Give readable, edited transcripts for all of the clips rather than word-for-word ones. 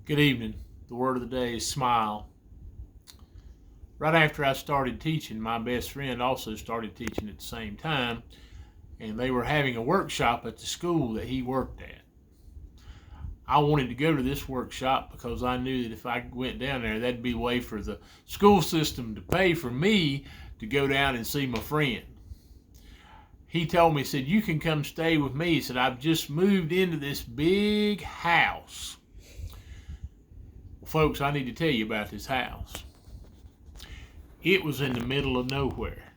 Good evening. The word of the day is smile. Right after I started teaching, my best friend also started teaching at the same time, and they were having a workshop at the school that he worked at. I wanted to go to this workshop because I knew that if I went down there, that'd be a way for the school system to pay for me to go down and see my friend. He told me, he said, "You can come stay with me." He said, "I've just moved into this big house." Folks, I need to tell you about this house. It was in the middle of nowhere.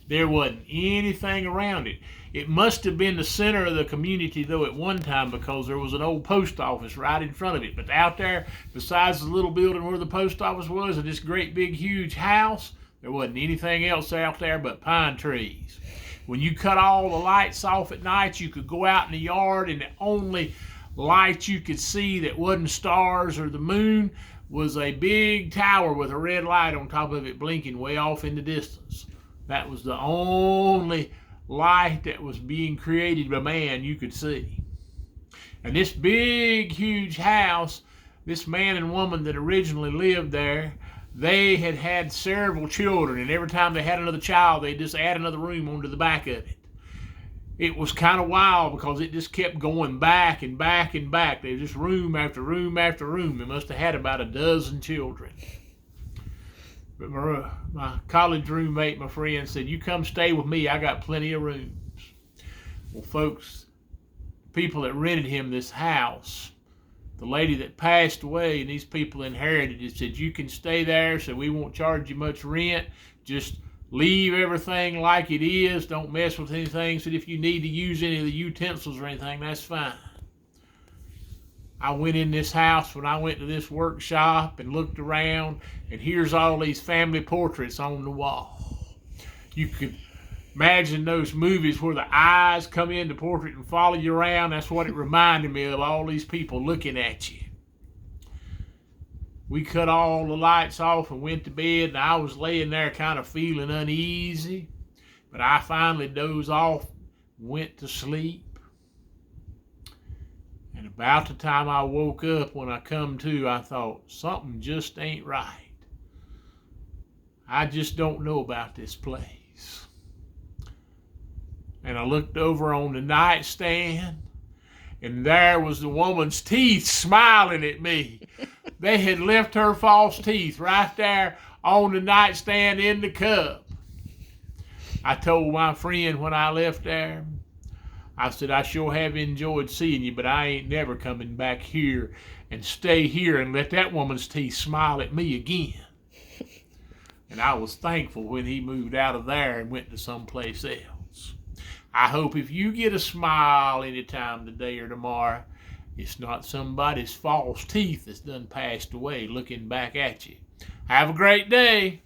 There wasn't anything around it. It must have been the center of the community, though, at one time, because there was an old post office right in front of it. But out there, besides the little building where the post office was and this great big huge house, there wasn't anything else out there but pine trees. When you cut all the lights off at night, you could go out in the yard, and the only light you could see that wasn't stars or the moon was a big tower with a red light on top of it blinking way off in the distance. That was the only light that was being created by man you could see. And this big, huge house, this man and woman that originally lived there, they had had several children, and every time they had another child, they just add another room onto the back of it. It was kind of wild because it just kept going back and back and back. There was just room after room after room. They must have had about a dozen children. But my college roommate, my friend, said, "You come stay with me. I got plenty of rooms." Well, folks, people that rented him this house, the lady that passed away and these people inherited it, said, "You can stay there, so we won't charge you much rent. Just leave everything like it is. Don't mess with anything. So if you need to use any of the utensils or anything, that's fine." I went in this house when I went to this workshop and looked around, and here's all these family portraits on the wall. You could imagine those movies where the eyes come in the portrait and follow you around. That's what it reminded me of, all these people looking at you. We cut all the lights off and went to bed, and I was laying there kind of feeling uneasy. But I finally dozed off, went to sleep. And about the time I woke up, when I come to, I thought, something just ain't right. I just don't know about this place. And I looked over on the nightstand, and there was the woman's teeth smiling at me. They had left her false teeth right there on the nightstand in the cup. I told my friend when I left there, I said, "I sure have enjoyed seeing you, but I ain't never coming back here and stay here and let that woman's teeth smile at me again." And I was thankful when he moved out of there and went to someplace else. I hope if you get a smile anytime today or tomorrow, it's not somebody's false teeth that's done passed away looking back at you. Have a great day.